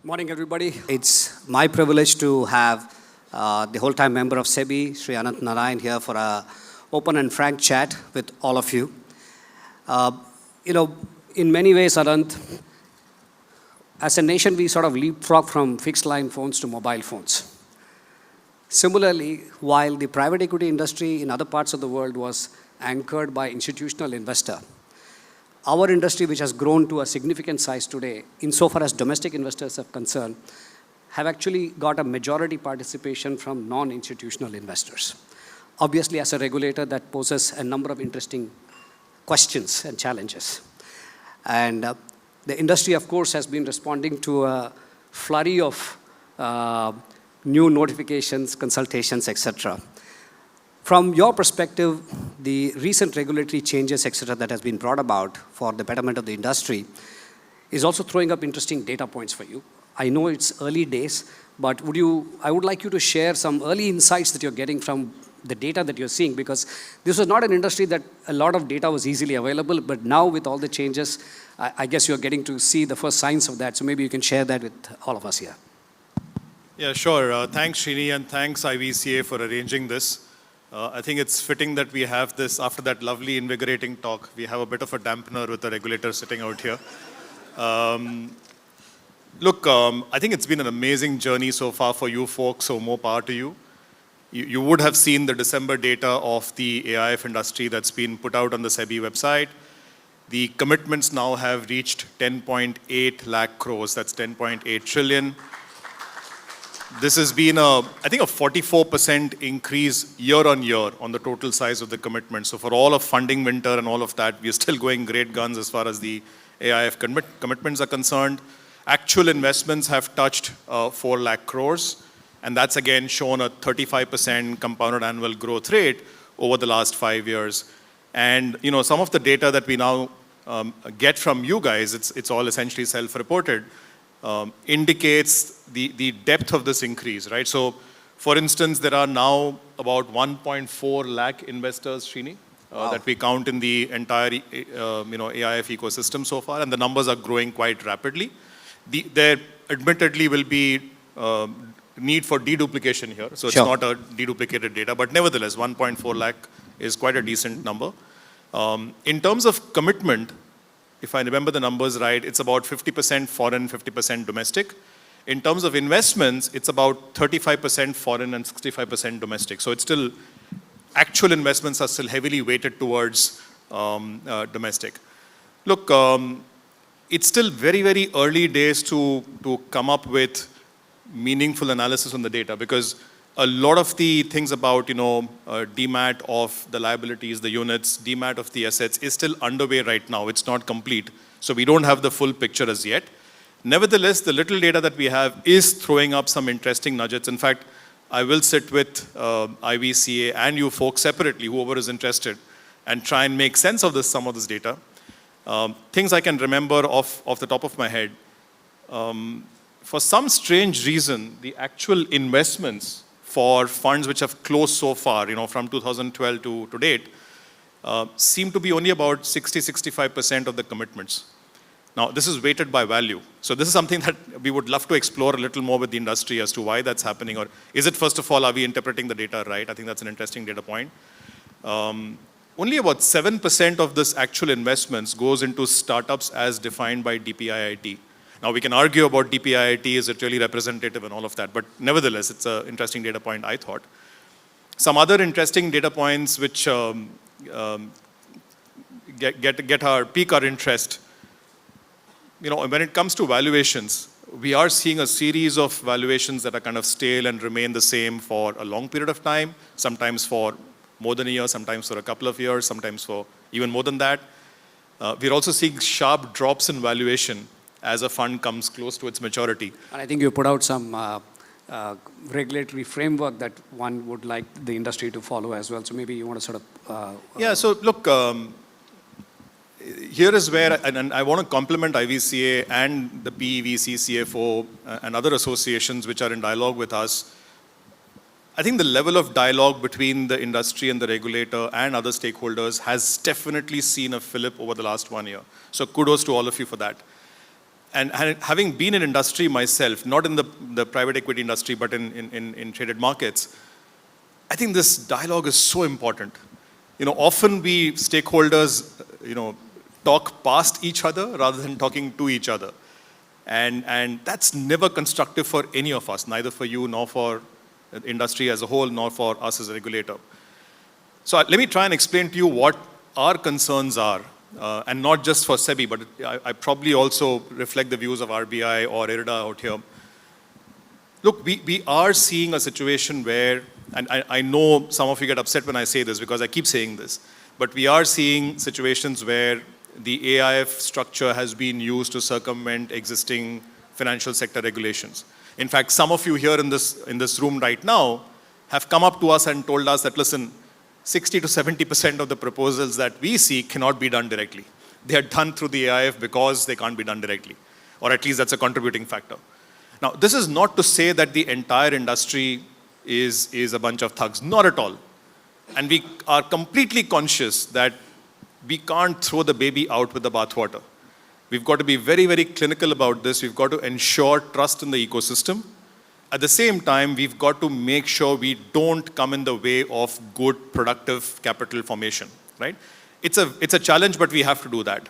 Morning, everybody. It's my privilege to have the whole-time member of SEBI, Shri Ananth Narayan, here for a open and frank chat with all of you. Uh, in many ways, Ananth, as a nation, we sort of leapfrog from fixed-line phones to mobile phones. Similarly, while the private equity industry in other parts of the world was anchored by institutional investor, our industry, which has grown to a significant size today, insofar as domestic investors are concerned, have actually got a majority participation from non-institutional investors. Obviously, as a regulator, that poses a number of interesting questions and challenges. And the industry, of course, has been responding to a flurry of new notifications, consultations, etc. From your perspective, the recent regulatory changes, etc., that has been brought about for the betterment of the industry is also throwing up interesting data points for you. I know it's early days, but I would like you to share some early insights that you're getting from the data that you're seeing, because this was not an industry that a lot of data was easily available, but now with all the changes, I guess you're getting to see the first signs of that. So maybe you can share that with all of us here. Yeah, sure. Thanks, Shri, and thanks, IVCA, for arranging this. I think it's fitting that we have this, after that lovely, invigorating talk, we have a bit of a dampener with the regulator sitting out here. Look, I think it's been an amazing journey so far for you folks, so more power to you. You would have seen the December data of the AIF industry that's been put out on the SEBI website. The commitments now have reached 10.8 lakh crores, that's 10.8 trillion. This has been, I think, a 44% increase year on year on the total size of the commitment. So for all of funding winter and all of that, we are still going great guns as far as the AIF commitments are concerned. Actual investments have touched 4 lakh crores, and that's again shown a 35% compounded annual growth rate over the last 5 years. And some of the data that we now get from you guys, it's all essentially self-reported, indicates the depth of this increase, right? So, for instance, there are now about 1.4 lakh investors, Srini, Wow. that we count in the entire AIF ecosystem so far, and the numbers are growing quite rapidly. There admittedly will be need for deduplication here, so it's Sure. not a deduplicated data, but nevertheless, 1.4 lakh is quite a decent number. In terms of commitment, if I remember the numbers right, it's about 50% foreign, 50% domestic. In terms of investments, it's about 35% foreign and 65% domestic. So it's still, actual investments are still heavily weighted towards domestic. Look, it's still very, very early days to come up with meaningful analysis on the data, because a lot of the things about, demat of the liabilities, the units, demat of the assets is still underway right now. It's not complete. So we don't have the full picture as yet. Nevertheless, the little data that we have is throwing up some interesting nuggets. In fact, I will sit with IVCA and you folks separately, whoever is interested, and try and make sense of some of this data. Things I can remember off the top of my head. For some strange reason, the actual investments for funds which have closed so far, from 2012 to date, seem to be only about 60-65% of the commitments. Now, this is weighted by value. So this is something that we would love to explore a little more with the industry as to why that's happening, or is it, first of all, are we interpreting the data right? I think that's an interesting data point. Only about 7% of this actual investments goes into startups as defined by DPIIT. Now, we can argue about DPIIT, is it really representative and all of that, but nevertheless, it's an interesting data point, I thought. Some other interesting data points which pique our interest. When it comes to valuations, we are seeing a series of valuations that are kind of stale and remain the same for a long period of time, sometimes for more than a year, sometimes for a couple of years, sometimes for even more than that. We're also seeing sharp drops in valuation as a fund comes close to its maturity. And I think you put out some regulatory framework that one would like the industry to follow as well. So maybe you want to sort of... Yeah, so look, here is where, and I want to compliment IVCA and the PEVC, CFO, and other associations which are in dialogue with us. I think the level of dialogue between the industry and the regulator and other stakeholders has definitely seen a fillip over the last 1 year. So kudos to all of you for that. and having been in industry myself, not in the private equity industry, but in traded markets, I think this dialogue is so important. Often we stakeholders, talk past each other rather than talking to each other. And that's never constructive for any of us, neither for you, nor for the industry as a whole, nor for us as a regulator. So let me try and explain to you what our concerns are, and not just for SEBI, but I probably also reflect the views of RBI or IRDA out here. Look, we are seeing a situation where, and I know some of you get upset when I say this because I keep saying this, but we are seeing situations where the AIF structure has been used to circumvent existing financial sector regulations. In fact, some of you here in this room right now have come up to us and told us that, listen, 60 to 70% of the proposals that we see cannot be done directly. They are done through the AIF because they can't be done directly, or at least that's a contributing factor. Now, this is not to say that the entire industry is a bunch of thugs, not at all. And we are completely conscious that we can't throw the baby out with the bathwater. We've got to be very, very clinical about this. We've got to ensure trust in the ecosystem. At the same time, we've got to make sure we don't come in the way of good, productive capital formation, right? It's a challenge, but we have to do that.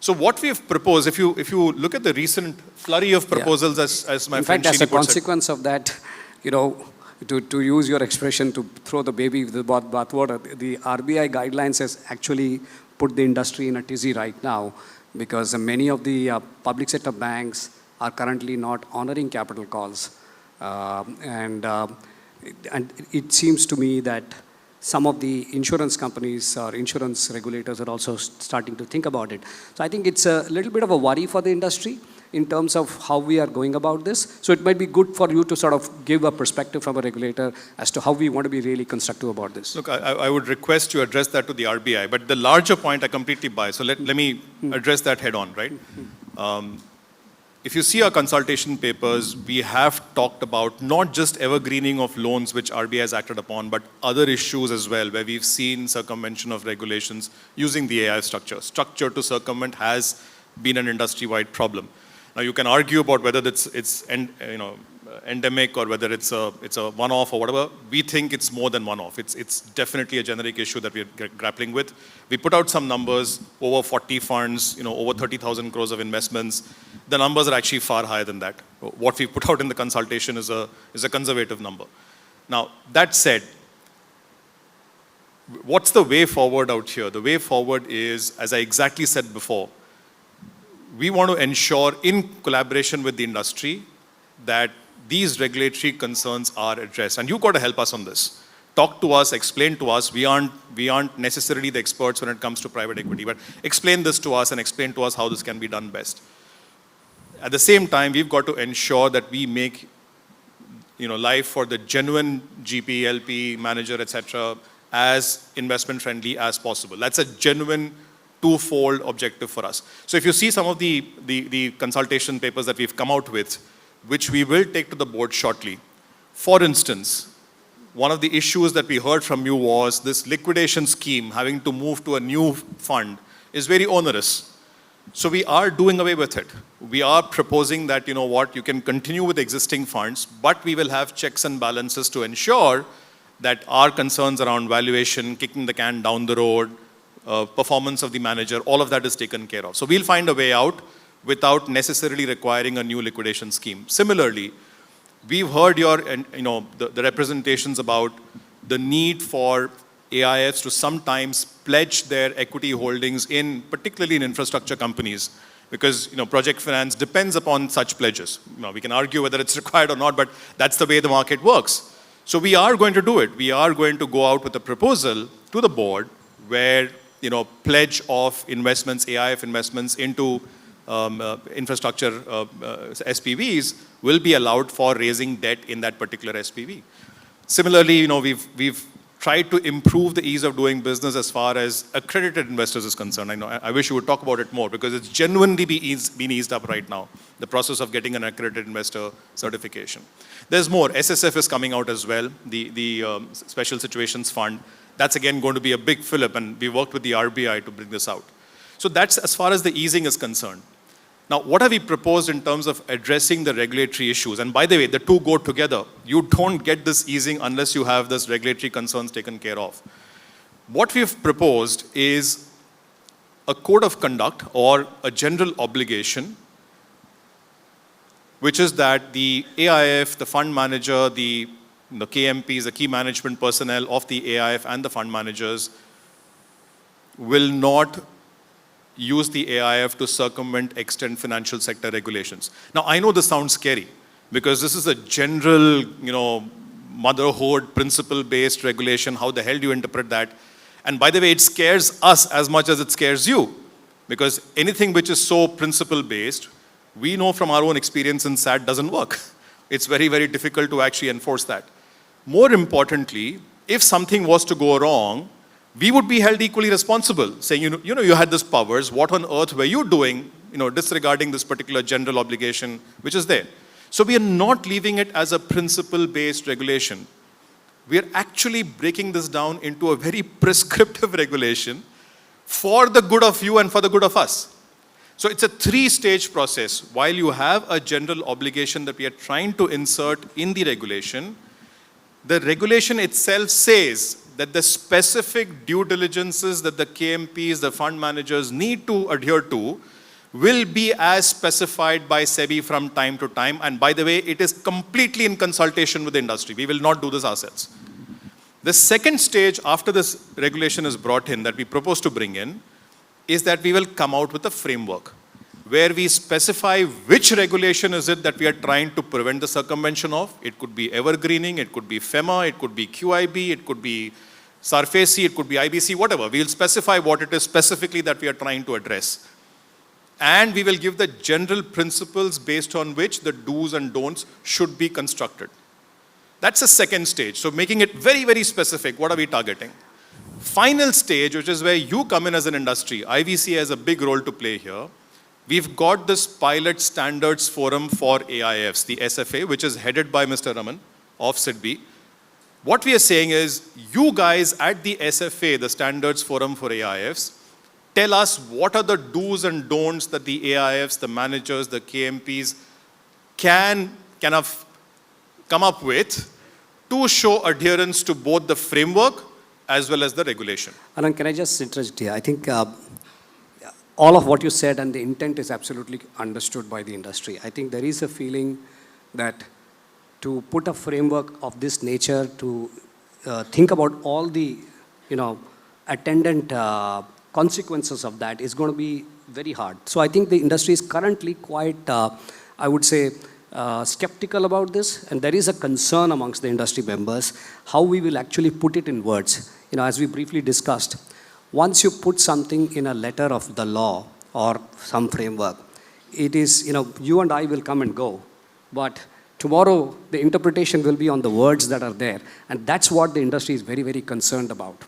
So what we've proposed, if you look at the recent flurry of proposals, as my friend Shri puts it. In fact, as a consequence of that, to use your expression, to throw the baby with the bathwater, the RBI guidelines has actually put the industry in a tizzy right now, because many of the public sector banks are currently not honoring capital calls. And it seems to me that some of the insurance companies or insurance regulators are also starting to think about it. So I think it's a little bit of a worry for the industry in terms of how we are going about this. So it might be good for you to sort of give a perspective from a regulator as to how we want to be really constructive about this. Look, I would request you address that to the RBI, but the larger point I completely buy. So let me address that head on, right? If you see our consultation papers, we have talked about not just evergreening of loans which RBI has acted upon, but other issues as well, where we've seen circumvention of regulations using the AI structure. Structure to circumvent has been an industry-wide problem. Now you can argue about whether it's endemic or whether it's a one-off or whatever. We think it's more than one-off. It's definitely a generic issue that we're grappling with. We put out some numbers, over 40 funds, over 30,000 crores of investments. The numbers are actually far higher than that. What we put out in the consultation is a conservative number. Now, that said, what's the way forward out here? The way forward is, as I exactly said before, we want to ensure, in collaboration with the industry, that these regulatory concerns are addressed. And you've got to help us on this. Talk to us, explain to us. We aren't necessarily the experts when it comes to private equity, but explain this to us and explain to us how this can be done best. At the same time, we've got to ensure that we make life for the genuine GP, LP, manager, etc., as investment friendly as possible. That's a genuine twofold objective for us. So if you see some of the consultation papers that we've come out with, which we will take to the board shortly. For instance, one of the issues that we heard from you was this liquidation scheme having to move to a new fund is very onerous. So we are doing away with it. We are proposing that, you can continue with existing funds, but we will have checks and balances to ensure that our concerns around valuation, kicking the can down the road, performance of the manager, all of that is taken care of. So we'll find a way out without necessarily requiring a new liquidation scheme. Similarly, we've heard the representations about the need for AIFs to sometimes pledge their equity holdings particularly in infrastructure companies, because project finance depends upon such pledges. We can argue whether it's required or not, but that's the way the market works. So we are going to do it. We are going to go out with a proposal to the board where pledge of investments, AIF investments into infrastructure SPVs will be allowed for raising debt in that particular SPV. Similarly, we've tried to improve the ease of doing business as far as accredited investors is concerned. I wish you would talk about it more, because it's genuinely been eased up right now, the process of getting an accredited investor certification. There's more. SSF is coming out as well, the Special Situations Fund. That's again going to be a big fillip, and we worked with the RBI to bring this out. So that's as far as the easing is concerned. Now, what have we proposed in terms of addressing the regulatory issues? And by the way, the two go together. You don't get this easing unless you have this regulatory concerns taken care of. What we've proposed is a code of conduct or a general obligation, which is that the AIF, the fund manager, the KMPs, the key management personnel of the AIF and the fund managers will not use the AIF to circumvent extend financial sector regulations. Now, I know this sounds scary because this is a general, motherhood, principle-based regulation. How the hell do you interpret that? And by the way, it scares us as much as it scares you, because anything which is so principle-based, we know from our own experience in SAT doesn't work. It's very, very difficult to actually enforce that. More importantly, if something was to go wrong, we would be held equally responsible, saying, you had this powers, what on earth were you doing, disregarding this particular general obligation which is there. So we are not leaving it as a principle-based regulation. We are actually breaking this down into a very prescriptive regulation for the good of you and for the good of us. So it's a three-stage process. While you have a general obligation that we are trying to insert in the regulation, the regulation itself says that the specific due diligences that the KMPs, the fund managers need to adhere to will be as specified by SEBI from time to time. And by the way, it is completely in consultation with the industry. We will not do this ourselves. The second stage after this regulation is brought in that we propose to bring in is that we will come out with a framework where we specify which regulation is it that we are trying to prevent the circumvention of. It could be evergreening, it could be FEMA, it could be QIB, it could be SARFACI, it could be IBC, whatever. We will specify what it is specifically that we are trying to address. And we will give the general principles based on which the do's and don'ts should be constructed. That's the second stage. So making it very, very specific, what are we targeting? Final stage, which is where you come in as an industry, IVC has a big role to play here. We've got this pilot standards forum for AIFs, the SFA, which is headed by Mr. Raman of SIDBI. What we are saying is, you guys at the SFA, the standards forum for AIFs, tell us what are the do's and don'ts that the AIFs, the managers, the KMPs can kind of come up with to show adherence to both the framework as well as the regulation. Ananth, can I just interject here? I think all of what you said and the intent is absolutely understood by the industry. I think there is a feeling that to put a framework of this nature, to think about all the, attendant consequences of that is going to be very hard. So I think the industry is currently quite, I would say, skeptical about this, and there is a concern amongst the industry members how we will actually put it in words. As we briefly discussed, once you put something in a letter of the law or some framework, it is, you and I will come and go, but tomorrow the interpretation will be on the words that are there, and that's what the industry is very, very concerned about.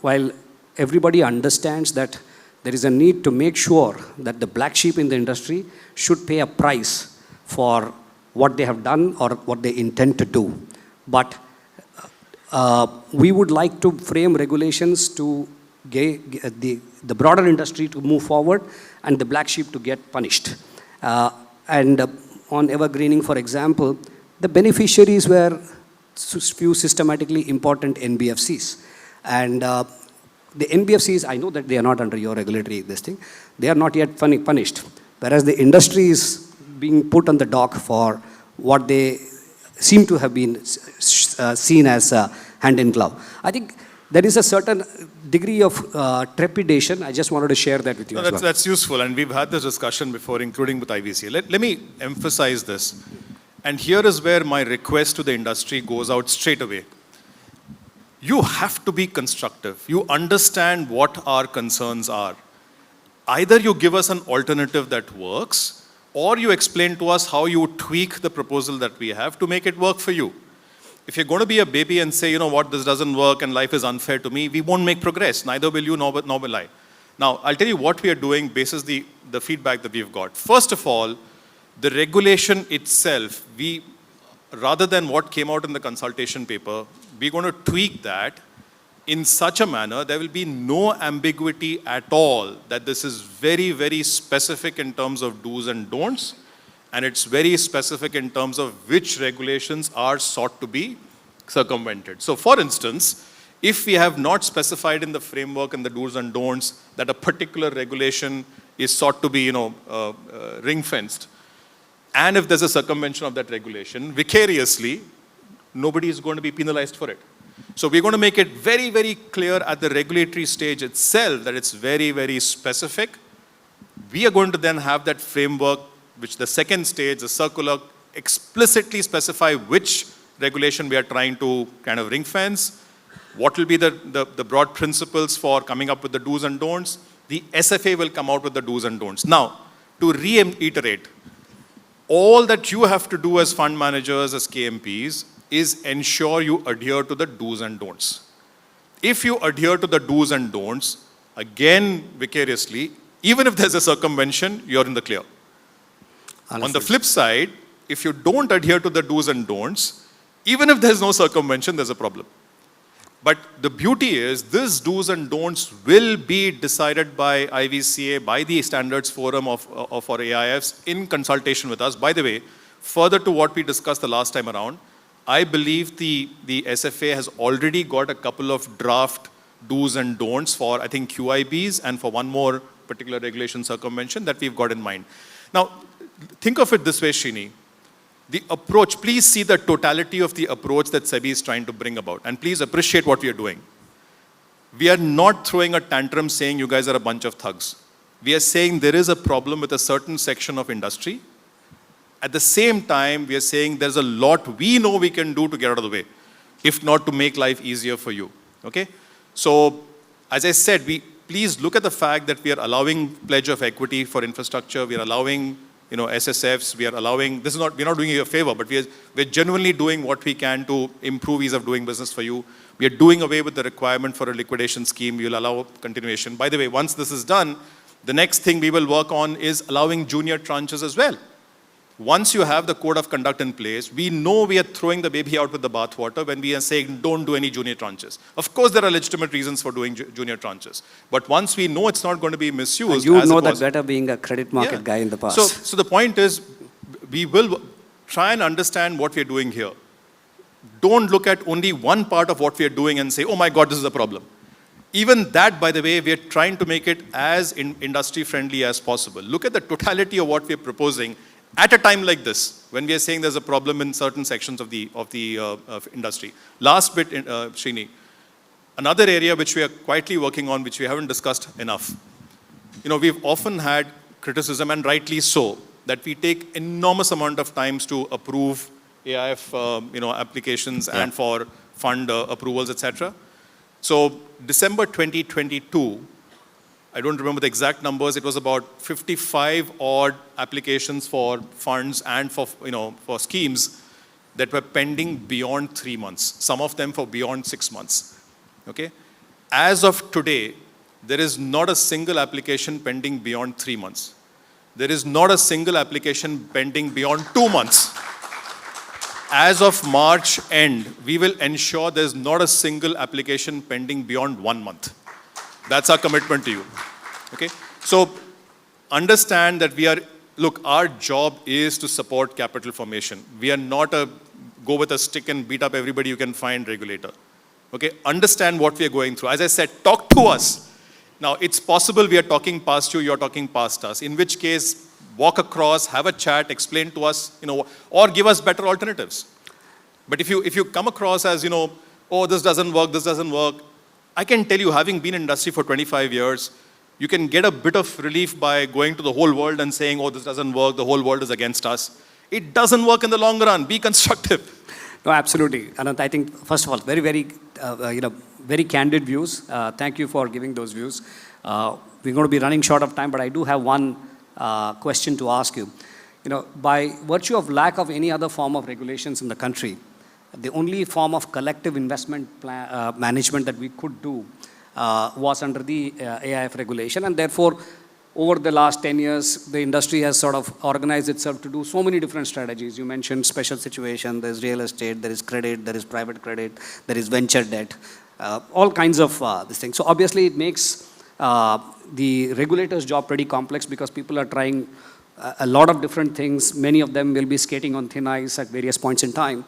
While everybody understands that there is a need to make sure that the black sheep in the industry should pay a price for what they have done or what they intend to do. But we would like to frame regulations to get the broader industry to move forward and the black sheep to get punished. And on evergreening, for example, the beneficiaries were few systematically important NBFCs. And the NBFCs, I know that they are not under your regulatory this thing, they are not yet punished. Whereas the industry is being put on the dock for what they seem to have been seen as hand in glove. I think there is a certain degree of trepidation. I just wanted to share that with you. No, as well. That's useful, and we've had this discussion before, including with IVC. Let me emphasize this. And here is where my request to the industry goes out straight away. You have to be constructive. You understand what our concerns are. Either you give us an alternative that works, or you explain to us how you tweak the proposal that we have to make it work for you. If you're going to be a baby and say, this doesn't work and life is unfair to me, we won't make progress. Neither will you, nor will I. Now, I'll tell you what we are doing basis the feedback that we've got. First of all, the regulation itself, rather than what came out in the consultation paper, we're going to tweak that in such a manner, there will be no ambiguity at all that this is very, very specific in terms of do's and don'ts, and it's very specific in terms of which regulations are sought to be circumvented. So for instance, if we have not specified in the framework and the do's and don'ts that a particular regulation is sought to be, ring-fenced, and if there's a circumvention of that regulation, vicariously, nobody is going to be penalized for it. So we're going to make it very, very clear at the regulatory stage itself that it's very, very specific. We are going to then have that framework, which the second stage, the circular, explicitly specify which regulation we are trying to kind of ring fence, what will be the broad principles for coming up with the do's and don'ts. The SFA will come out with the do's and don'ts. Now, to reiterate, all that you have to do as fund managers, as KMPs, is ensure you adhere to the do's and don'ts. If you adhere to the do's and don'ts, again, vicariously, even if there's a circumvention, you're in the clear. Understood. On the flip side, if you don't adhere to the do's and don'ts, even if there's no circumvention, there's a problem. But the beauty is, these do's and don'ts will be decided by IVCA, by the Standards Forum of our AIFs, in consultation with us. By the way, further to what we discussed the last time around, I believe the SFA has already got a couple of draft do's and don'ts for, I think, QIBs and for one more particular regulation circumvention that we've got in mind. Now, think of it this way, Shrini. The approach, please see the totality of the approach that SEBI is trying to bring about. And please appreciate what we are doing. We are not throwing a tantrum saying you guys are a bunch of thugs. We are saying there is a problem with a certain section of industry. At the same time, we are saying there's a lot we know we can do to get out of the way, if not to make life easier for you. Okay? So, as I said, please look at the fact that we are allowing pledge of equity for infrastructure. We are allowing, SSFs. We are allowing. We're not doing you a favor, but we're genuinely doing what we can to improve ease of doing business for you. We are doing away with the requirement for a liquidation scheme. We will allow continuation. By the way, once this is done, the next thing we will work on is allowing junior tranches as well. Once you have the code of conduct in place, we know we are throwing the baby out with the bathwater when we are saying don't do any junior tranches. Of course, there are legitimate reasons for doing junior tranches. But once we know it's not going to be misused. And you know that better being a credit market guy in the past. So the point is, we will try and understand what we are doing here. Don't look at only one part of what we are doing and say, oh my God, this is a problem. Even that, by the way, we are trying to make it as industry friendly as possible. Look at the totality of what we are proposing at a time like this, when we are saying there's a problem in certain sections of the industry. Last bit, Shrini, another area which we are quietly working on, which we haven't discussed enough. We've often had criticism, and rightly so, that we take enormous amount of times to approve AIF, applications and for fund approvals, etc. So December 2022, I don't remember the exact numbers. It was about 55 odd applications for funds and for schemes that were pending beyond 3 months. Some of them for beyond 6 months. Okay. As of today, there is not a single application pending beyond 3 months. There is not a single application pending beyond 2 months. As of March end, we will ensure there is not a single application pending beyond 1 month. That's our commitment to you. Okay? So understand that our job is to support capital formation. We are not a go with a stick and beat up everybody you can find regulator. Okay? Understand what we are going through. As I said, talk to us. Now, it's possible we are talking past you, you're talking past us, in which case, walk across, have a chat, explain to us, or give us better alternatives. But if you come across as, oh, this doesn't work, I can tell you, having been in industry for 25 years, you can get a bit of relief by going to the whole world and saying, oh, this doesn't work, the whole world is against us. It doesn't work in the long run. Be constructive. No, absolutely. Ananth, I think, first of all, very, very, very candid views. Thank you for giving those views. We're going to be running short of time, but I do have one question to ask you. By virtue of lack of any other form of regulations in the country, the only form of collective investment management that we could do was under the AIF regulation, and therefore, over the last 10 years, the industry has sort of organized itself to do so many different strategies. You mentioned special situation, there's real estate, there is credit, there is private credit, there is venture debt. all kinds of this thing. So obviously it makes the regulator's job pretty complex because people are trying a lot of different things. Many of them will be skating on thin ice at various points in time.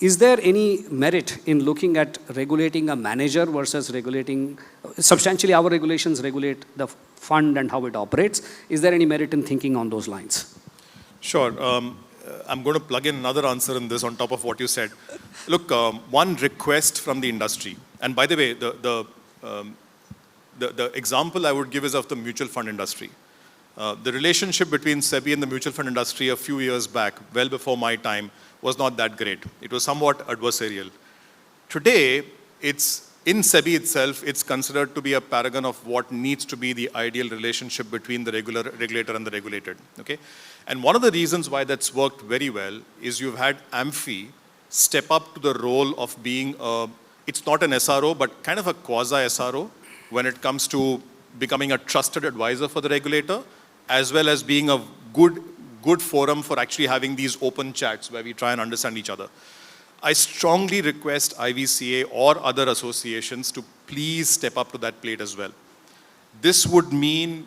Is there any merit in looking at regulating a manager versus regulating, substantially our regulations regulate the fund and how it operates. Is there any merit in thinking on those lines? Sure. I'm going to plug in another answer in this on top of what you said. Look, one request from the industry, and by the way, the example I would give is of the mutual fund industry. The relationship between SEBI and the mutual fund industry a few years back, well before my time, was not that great. It was somewhat adversarial. Today, it's in SEBI itself, it's considered to be a paragon of what needs to be the ideal relationship between the regulator and the regulated. Okay? And one of the reasons why that's worked very well is you've had AMFI step up to the role of being it's not an SRO, but kind of a quasi-SRO when it comes to becoming a trusted advisor for the regulator, as well as being a good forum for actually having these open chats where we try and understand each other. I strongly request IVCA or other associations to please step up to that plate as well. This would mean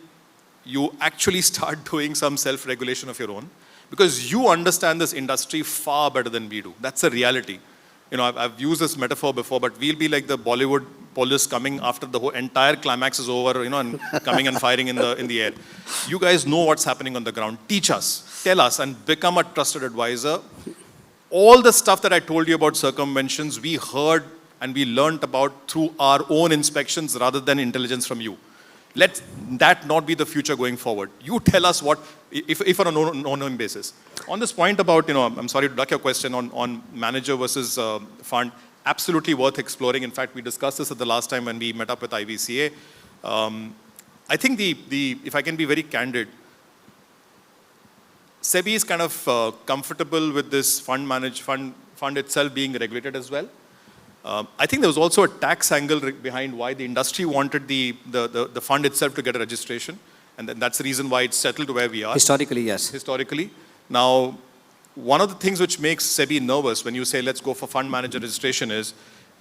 you actually start doing some self-regulation of your own, because you understand this industry far better than we do. That's a reality. You know, I've used this metaphor before, but we'll be like the Bollywood police coming after the whole entire climax is over, you know, and coming and firing in the air. You guys know what's happening on the ground. Teach us, tell us, and become a trusted advisor. All the stuff that I told you about circumventions, we heard and we learned about through our own inspections rather than intelligence from you. Let that not be the future going forward. You tell us what, if on a no-knowing basis. On this point about, you know, I'm sorry to duck your question on manager versus fund, absolutely worth exploring. In fact, we discussed this at the last time when we met up with IVCA. I think if I can be very candid, SEBI is kind of comfortable with this fund itself being regulated as well. I think there was also a tax angle behind why the industry wanted the fund itself to get a registration. And then that's the reason why it's settled to where we are. Historically, yes. Historically. Now, one of the things which makes SEBI nervous when you say, let's go for fund manager registration is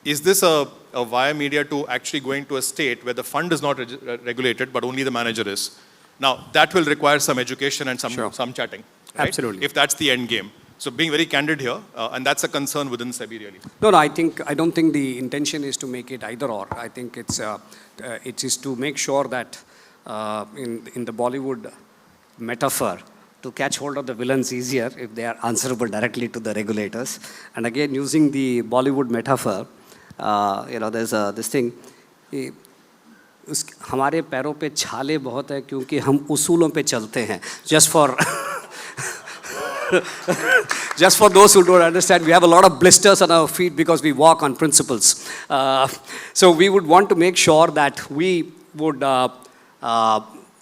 this a via media to actually going to a state where the fund is not regulated, but only the manager is? Now, that will require some education and some chatting. Right? Absolutely. If that's the end game. So being very candid here, and that's a concern within SEBI really. No, I don't think the intention is to make it either or. I think it is to make sure that in the Bollywood metaphor, to catch hold of the villains easier if they are answerable directly to the regulators. And again, using the Bollywood metaphor, you know, there's this thing. हमारे पैरों पे छाले बहुत है क्योंकि हम उसूलों पे चलते हैं. Just for those who don't understand, we have a lot of blisters on our feet because we walk on principles. So we would want to make sure that we would,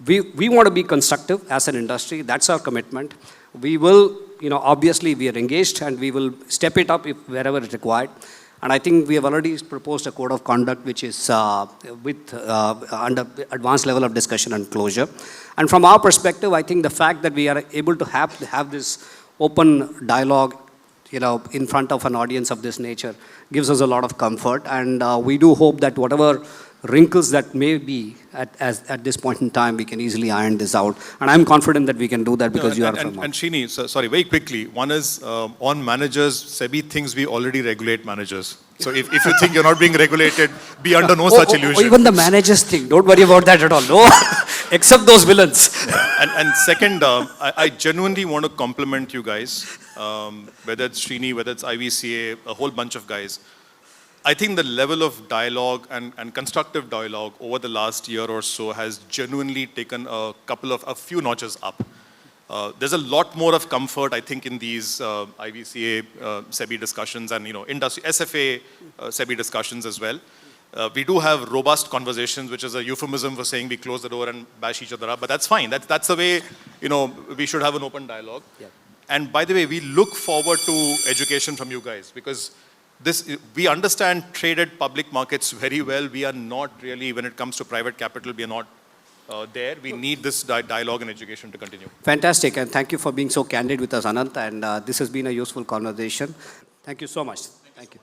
we want to be constructive as an industry. That's our commitment. We will, you know, obviously we are engaged and we will step it up if wherever it's required. And I think we have already proposed a code of conduct which is under advanced level of discussion and closure. And from our perspective, I think the fact that we are able to have this open dialogue, you know, in front of an audience of this nature gives us a lot of comfort. And we do hope that whatever wrinkles that may be at this point in time, we can easily iron this out. And I'm confident that we can do that because you are from... And Shri, sorry, very quickly. One is on managers, SEBI thinks we already regulate managers. So if you think you're not being regulated, be under no such illusion. Even the managers think, don't worry about that at all. No, except those villains. And second, I genuinely want to compliment you guys, whether it's Shrini, whether it's IVCA, a whole bunch of guys. I think the level of dialogue and constructive dialogue over the last year or so has genuinely taken a few notches up. There's a lot more of comfort, I think, in these IVCA SEBI discussions and, you know, industry SFA SEBI discussions as well. We do have robust conversations, which is a euphemism for saying we close the door and bash each other up, but that's fine. That's the way, you know, we should have an open dialogue. Yeah. And by the way, we look forward to education from you guys because we understand traded public markets very well. We are not really, when it comes to private capital, we are not there. We need this dialogue and education to continue. Fantastic, and thank you for being so candid with us, Ananth. And this has been a useful conversation. Thank you so much. Thank you.